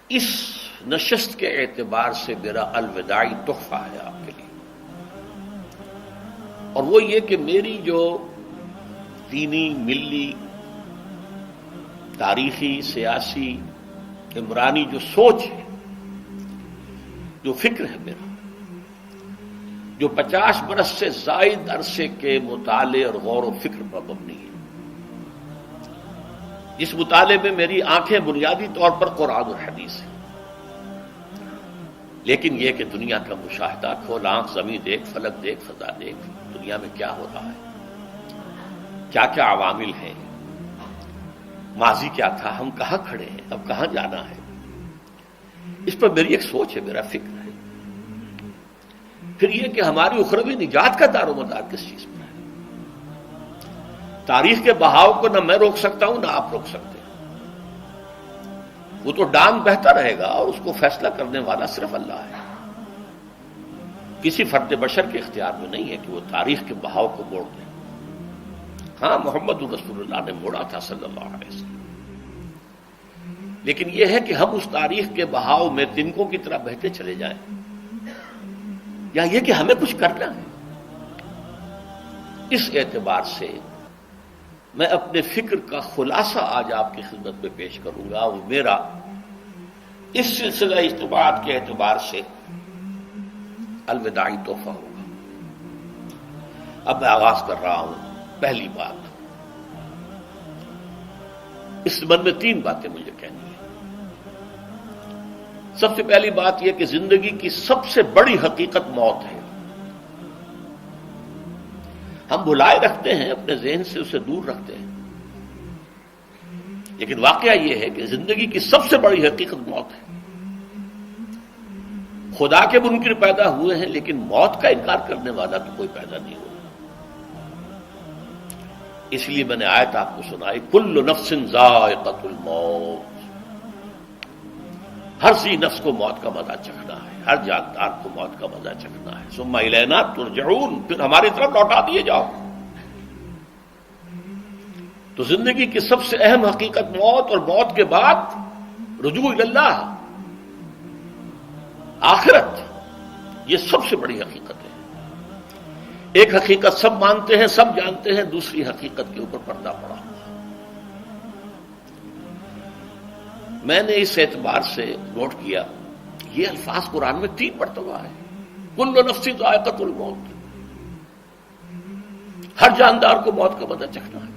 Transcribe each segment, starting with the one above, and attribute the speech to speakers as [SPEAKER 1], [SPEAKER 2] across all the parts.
[SPEAKER 1] اس نشست کے اعتبار سے میرا الوداعی تحفہ ہے آپ کے لیے، اور وہ یہ کہ میری جو دینی، ملی، تاریخی، سیاسی، عمرانی جو سوچ ہے، جو فکر ہے میرا، جو 50 برس سے زائد عرصے کے مطالعے اور غور و فکر پر مبنی ہے، اس مطالعے میں میری آنکھیں بنیادی طور پر قرآن اور حدیث ہیں، لیکن یہ کہ دنیا کا مشاہدہ، کھول آنکھ، زمین دیکھ، فلک دیکھ، فضا دیکھ، دنیا میں کیا ہو رہا ہے، کیا کیا عوامل ہیں، ماضی کیا تھا، ہم کہاں کھڑے ہیں، اب کہاں جانا ہے، اس پر میری ایک سوچ ہے، میرا فکر ہے۔ پھر یہ کہ ہماری اخروی نجات کا دار و مدار کس چیز پر ہے۔ تاریخ کے بہاؤ کو نہ میں روک سکتا ہوں، نہ آپ روک سکتے ہیں، وہ تو ڈان بہتا رہے گا، اور اس کو فیصلہ کرنے والا صرف اللہ ہے۔ کسی فرد بشر کے اختیار میں نہیں ہے کہ وہ تاریخ کے بہاؤ کو موڑ دے۔ ہاں، محمد رسول اللہ نے موڑا تھا صلی اللہ علیہ وسلم، لیکن یہ ہے کہ ہم اس تاریخ کے بہاؤ میں تنکوں کی طرح بہتے چلے جائیں، یا یہ کہ ہمیں کچھ کرنا ہے۔ اس اعتبار سے میں اپنے فکر کا خلاصہ آج آپ کی خدمت میں پیش کروں گا، وہ میرا اس سلسلہ اجتماعات کے اعتبار سے الوداعی تحفہ ہوگا۔ اب میں آغاز کر رہا ہوں۔ پہلی بات، اس سبب میں 3 باتیں مجھے کہنی ہیں۔ سب سے پہلی بات یہ کہ زندگی کی سب سے بڑی حقیقت موت ہے۔ ہم بھلائے رکھتے ہیں، اپنے ذہن سے اسے دور رکھتے ہیں، لیکن واقعہ یہ ہے کہ زندگی کی سب سے بڑی حقیقت موت ہے۔ خدا کے منکر پیدا ہوئے ہیں، لیکن موت کا انکار کرنے والا تو کوئی پیدا نہیں ہوا۔ اس لیے میں نے آیت آپ کو سنائی، کل نفس ذائقۃ الموت، ہر ذی نفس کو موت کا مزہ چکھنا ہے، ہر جاندار کو موت کا مزہ چکھنا ہے۔ ثم الینا ترجعون، پھر ہماری طرف لوٹا دیے جاؤ۔ تو زندگی کی سب سے اہم حقیقت موت، اور موت کے بعد رجوع الی اللہ، آخرت، یہ سب سے بڑی حقیقت ہے۔ ایک حقیقت سب مانتے ہیں، سب جانتے ہیں، دوسری حقیقت کے اوپر پردہ پڑا۔ میں نے اس اعتبار سے نوٹ کیا، یہ الفاظ قرآن میں 3 مرتبہ ہے، کل نفس ذائقۃ الموت، ہر جاندار کو موت کا مزہ چکھنا ہے۔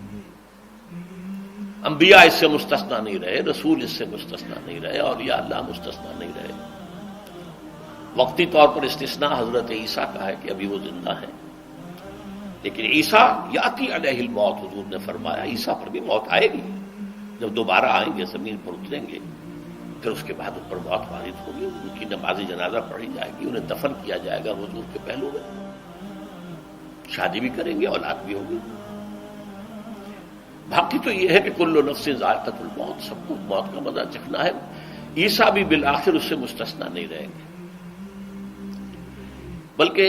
[SPEAKER 1] انبیاء اس سے مستثنا نہیں رہے، رسول اس سے مستثنا نہیں رہے، اولیاء اللہ مستثنا نہیں رہے۔ وقتی طور پر استثناء حضرت عیسیٰ کا ہے کہ ابھی وہ زندہ ہے، لیکن عیسیٰ یاتی علیہ الموت، حضور نے فرمایا عیسیٰ پر بھی موت آئے گی، جب دوبارہ آئیں گے، زمین پر اتریں گے، پھر اس کے بعد ان پر موت وارد ہوگی، ان کی نماز جنازہ پڑھی جائے گی، انہیں دفن کیا جائے گا حضور کے پہلو میں، شادی بھی کریں گے، اولاد بھی ہوگی۔ باقی تو یہ ہے کہ کل نفس ذائقۃ الموت، سب کو موت کا مزہ چکھنا ہے۔ عیسیٰ بھی بالآخر اس سے مستثنا نہیں رہیں گے، بلکہ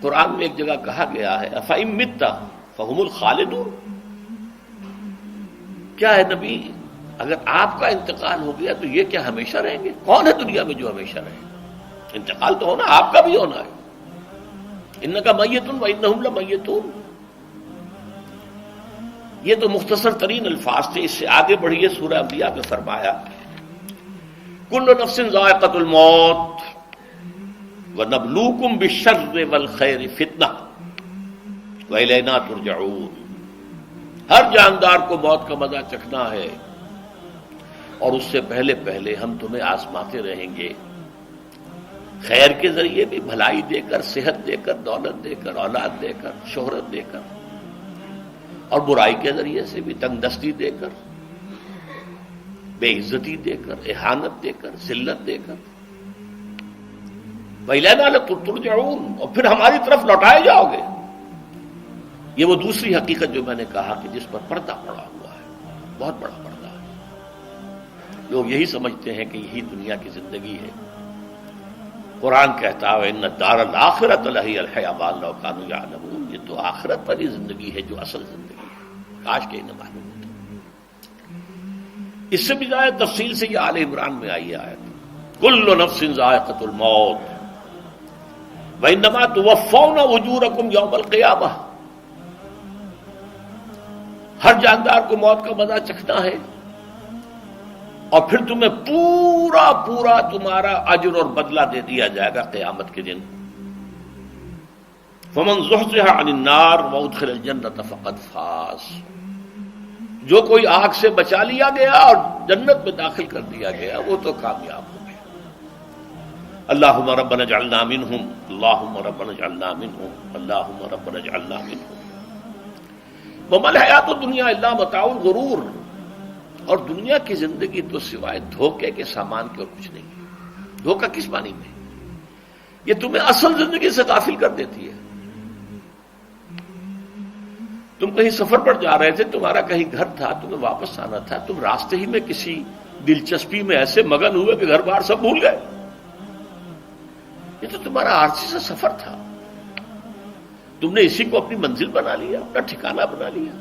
[SPEAKER 1] قرآن میں ایک جگہ کہا گیا ہے افإن مت فہم الخالدون، کیا ہے نبی، اگر آپ کا انتقال ہو گیا تو یہ کیا ہمیشہ رہیں گے؟ کون ہے دنیا میں جو ہمیشہ رہے؟ انتقال تو ہونا، آپ کا بھی ہونا ہے۔ انک میت وانہم لمیتون، یہ تو مختصر ترین الفاظ تھے۔ اس سے آگے بڑھیے، سورہ انبیاء میں فرمایا کل نفس ذائقۃ الموت وَنَبْلُوكُمْ بِالشَّرِّ وَالْخَيْرِ فِتْنَةً وَإِلَيْنَا تُرْجَعُونَ، ہر جاندار کو موت کا مزہ چکھنا ہے، اور اس سے پہلے پہلے ہم تمہیں آزماتے رہیں گے، خیر کے ذریعے بھی، بھلائی دے کر، صحت دے کر، دولت دے کر، اولاد دے کر، شہرت دے کر، اور برائی کے ذریعے سے بھی، تنگ دستی دے کر، بے عزتی دے کر، اہانت دے کر، ذلت دے کر، وَإِلَيْنَا تُرْجَعُونَ، اور پھر ہماری طرف لوٹائے جاؤ گے۔ یہ وہ دوسری حقیقت جو میں نے کہا کہ جس پر پردہ پڑا ہوا ہے، بہت بڑا پردہ ہے۔ لوگ یہی سمجھتے ہیں کہ یہی دنیا کی زندگی ہے۔ قرآن کہتا ہے ان الدار الآخرۃ لہی الحیوان لو کانوا یعلمون، یہ تو آخرت والی زندگی ہے جو اصل زندگی ہے، کاش کہ انہیں معلوم ہوتا۔ اس سے بھی زیادہ تفصیل سے یہ آل عمران میں آئی آیت، کل نفس ذائقۃ الموت وانما توفون اجورکم یوم القیامہ، ہر جاندار کو موت کا مزہ چکھنا ہے اور پھر تمہیں پورا پورا تمہارا اجر اور بدلہ دے دیا جائے گا قیامت کے دن۔ فمن زحزح عن النار وادخل الجنة فقد فاز، جو کوئی آگ سے بچا لیا گیا اور جنت میں داخل کر دیا گیا وہ تو کامیاب ہو گیا۔ اللہم ربنا اجعلنا منہم، اللہم ربنا اجعلنا منہم، اللہم ربنا اجعلنا منہم۔ وما الحیات الدنیا الا متاع الغرور، اور دنیا کی زندگی تو سوائے دھوکے کے سامان کے اور کچھ نہیں ہے۔ دھوکہ کس معنی میں؟ یہ تمہیں اصل زندگی سے غافل کر دیتی ہے۔ تم کہیں سفر پر جا رہے تھے، تمہارا کہیں گھر تھا، تمہیں واپس آنا تھا، تم راستے ہی میں کسی دلچسپی میں ایسے مگن ہوئے کہ گھر بار سب بھول گئے۔ یہ تو تمہارا عارضی سا سفر تھا، تم نے اسی کو اپنی منزل بنا لیا، اپنا ٹھکانہ بنا لیا،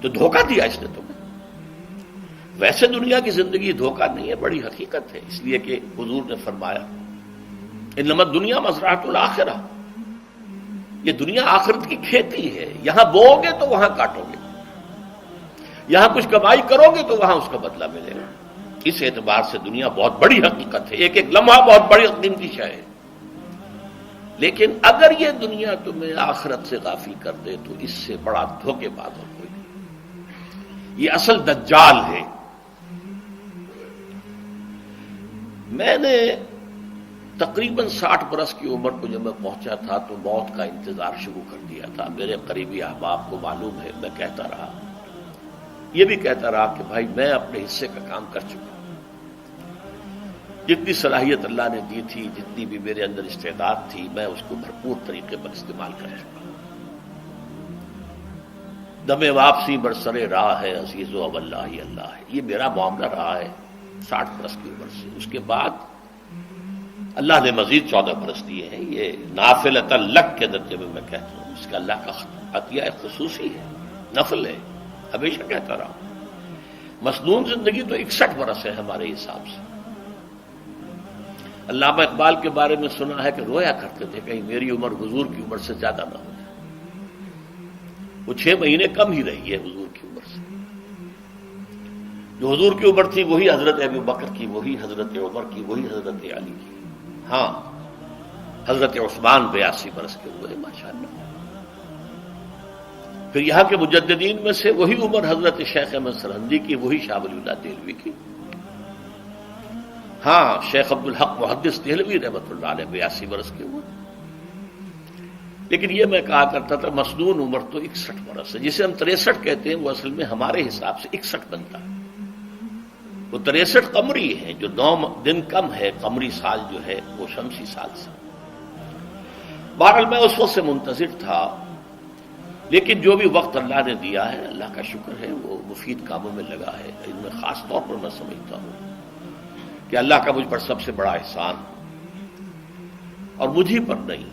[SPEAKER 1] تو دھوکہ دیا اس نے تمہیں۔ ویسے دنیا کی زندگی دھوکہ نہیں ہے، بڑی حقیقت ہے، اس لیے کہ حضور نے فرمایا انما الدنیا مزرعۃ الآخرہ، یہ دنیا آخرت کی کھیتی ہے، یہاں بو گے تو وہاں کاٹو گے، یہاں کچھ کمائی کرو گے تو وہاں اس کا بدلہ ملے گا۔ اس اعتبار سے دنیا بہت بڑی حقیقت ہے، ایک ایک لمحہ بہت بڑی قیمتی شے ہے، لیکن اگر یہ دنیا تمہیں آخرت سے غافل کر دے تو اس سے بڑا دھوکے باز اور کوئی نہیں۔ یہ اصل دجال ہے۔ میں نے تقریباً 60 برس کی عمر کو جب میں پہنچا تھا تو موت کا انتظار شروع کر دیا تھا۔ میرے قریبی احباب کو معلوم ہے، میں کہتا رہا، یہ بھی کہتا رہا کہ بھائی میں اپنے حصے کا کام کر چکا ہوں، جتنی صلاحیت اللہ نے دی تھی، جتنی بھی میرے اندر استعداد تھی، میں اس کو بھرپور طریقے پر استعمال کر چکا ہوں۔ دم واپسی برسرے راہ ہے عزیز و اب اللہ ہی اللہ ہے، یہ میرا معاملہ رہا ہے 60 برس کی عمر سے۔ اس کے بعد اللہ نے مزید 14 برس دیے ہیں، یہ نافلۃ لک کے درجے میں کہتا ہوں، اس کا اللہ کا عطیہ خصوصی ہے، نفل ہے، ہمیشہ کہتا رہا ہوں۔ مسنون زندگی تو 61 برس ہے ہمارے حساب سے۔ علامہ اقبال کے بارے میں سنا ہے کہ رویا کرتے تھے کہیں میری عمر حضور کی عمر سے زیادہ نہ ہو جائے۔ وہ 6 مہینے کم ہی رہی ہے حضور کی عمر سے۔ جو حضور کی عمر تھی وہی حضرت ابو بکر کی، وہی حضرت عمر کی، وہی حضرت علی کی۔ ہاں، حضرت عثمان 82 برس کے ہوئے ماشاءاللہ۔ پھر یہاں کے مجددین میں سے وہی عمر حضرت شیخ احمد سرہندی کی، وہی شاہ ولی اللہ دہلوی کی۔ ہاں، شیخ عبدالحق محدث دہلوی رحمۃ اللہ علیہ 82 برس کے ہوئے۔ لیکن یہ میں کہا کرتا تھا مسنون عمر تو 61 برس ہے، جسے ہم 63 کہتے ہیں، وہ اصل میں ہمارے حساب سے 61 بنتا ہے۔ وہ 63 قمری ہے، جو 9 دن کم ہے، قمری سال جو ہے وہ شمسی سال سے۔ بہرحال میں اس وقت سے منتظر تھا، لیکن جو بھی وقت اللہ نے دیا ہے اللہ کا شکر ہے، وہ مفید کاموں میں لگا ہے۔ ان میں خاص طور پر میں سمجھتا ہوں کہ اللہ کا مجھ پر سب سے بڑا احسان، اور مجھے پر نہیں،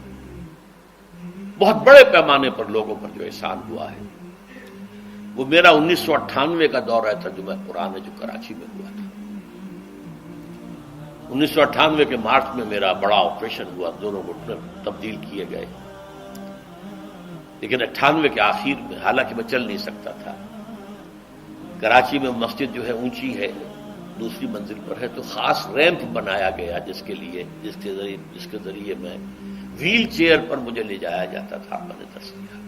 [SPEAKER 1] بہت بڑے پیمانے پر لوگوں پر جو احسان ہوا ہے، وہ میرا 1998 کا دورہ ترجمہ قرآن ہے جو کراچی میں ہوا تھا۔ 1998 کے مارچ میں میرا بڑا آپریشن ہوا، دونوں گھٹنے تبدیل کیے گئے، لیکن 98 کے آخر میں، حالانکہ میں چل نہیں سکتا تھا، کراچی میں مسجد جو ہے اونچی ہے، دوسری منزل پر ہے، تو خاص ریمپ بنایا گیا جس کے ذریعے میں ویل چیئر پر مجھے لے جایا جاتا تھا۔ میں نے درس کیا۔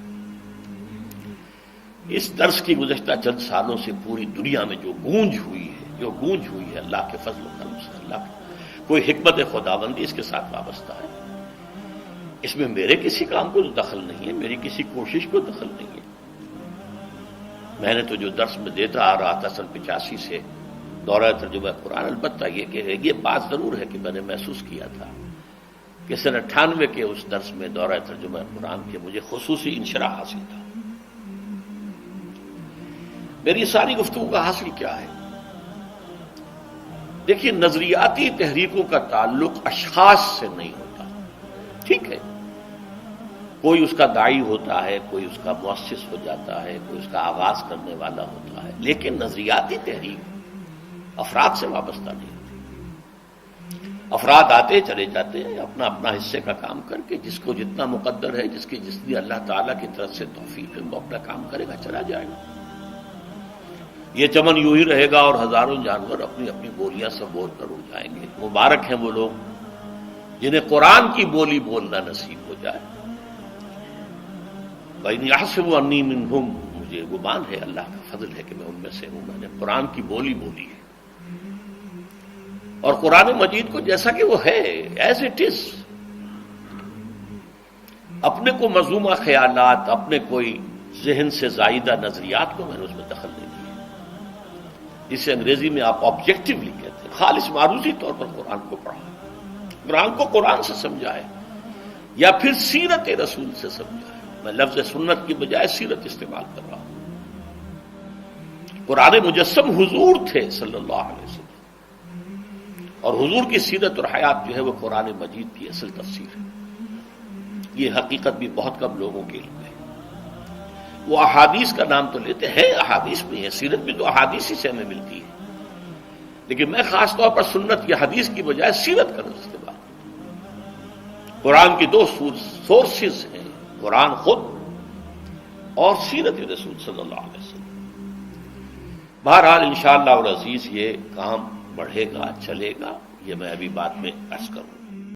[SPEAKER 1] اس درس کی گزشتہ چند سالوں سے پوری دنیا میں جو گونج ہوئی ہے اللہ کے فضل و کرم سے، اللہ کوئی حکمت خداوندی اس کے ساتھ وابستہ ہے۔ اس میں میرے کسی کام کو دخل نہیں ہے، میری کسی کوشش کو دخل نہیں ہے۔ میں نے تو جو درس میں دیتا آ رہا تھا سن 85 سے دورہ ترجمہ قرآن، البتہ یہ بات ضرور ہے کہ میں نے محسوس کیا تھا کہ سن 98 کے اس درس میں دورہ ترجمہ قرآن کے مجھے خصوصی انشراح حاصل تھا۔ میری ساری گفتگو کا حاصل کیا ہے؟ دیکھیے، نظریاتی تحریکوں کا تعلق اشخاص سے نہیں ہوتا، ٹھیک ہے، کوئی اس کا داعی ہوتا ہے، کوئی اس کا مؤسس ہو جاتا ہے، کوئی اس کا آغاز کرنے والا ہوتا ہے، لیکن نظریاتی تحریک افراد سے وابستہ نہیں ہوتی۔ افراد آتے چلے جاتے ہیں اپنا اپنا حصے کا کام کر کے، جس کو جتنا مقدر ہے، جس کی جتنی اللہ تعالیٰ کی طرف سے توفیق ہے، وہ اپنا کام کرے گا، چلا جائے گا۔ یہ چمن یوں ہی رہے گا اور ہزاروں جانور اپنی اپنی بولیاں سے بول کر اڑ جائیں گے۔ مبارک ہیں وہ لوگ جنہیں قرآن کی بولی بولنا نصیب ہو جائے۔ وَإِنْ يَحْسَبُ أَنِّي مِنْهُمْ، مجھے گمان ہے، اللہ کا فضل ہے کہ میں ان میں سے ہوں، میں نے قرآن کی بولی بولی ہے، اور قرآن مجید کو جیسا کہ وہ ہے ایز اٹ از، اپنے کو مذمومہ خیالات، اپنے کوئی ذہن سے زائدہ نظریات کو میں نے اس میں دخل نہیں دیا، جسے انگریزی میں آپ آبجیکٹیولی کہتے ہیں، خالص معروضی طور پر قرآن کو پڑھا، قرآن کو قرآن سے سمجھائے یا پھر سیرت رسول سے سمجھائے۔ میں لفظ سنت کی بجائے سیرت استعمال کر رہا ہوں۔ قرآن مجسم حضور تھے صلی اللہ علیہ وسلم، اور حضور کی سیرت اور حیات جو ہے وہ قرآن مجید کی اصل تفسیر ہے۔ یہ حقیقت بھی بہت کم لوگوں کے علم ہے۔ وہ احادیث کا نام تو لیتے ہیں، احادیث بھی ہیں، سیرت بھی تو احادیث ہی سے ہمیں ملتی ہے، لیکن میں خاص طور پر سنت یا حدیث کی بجائے سیرت کا استعمال۔ قرآن کی دو سورسز ہیں، قرآن خود اور سیرت رسول صلی اللہ علیہ وسلم۔ بہرحال انشاءاللہ العزیز یہ کام بڑھے گا، چلے گا، یہ میں ابھی بعد میں عرض کروں۔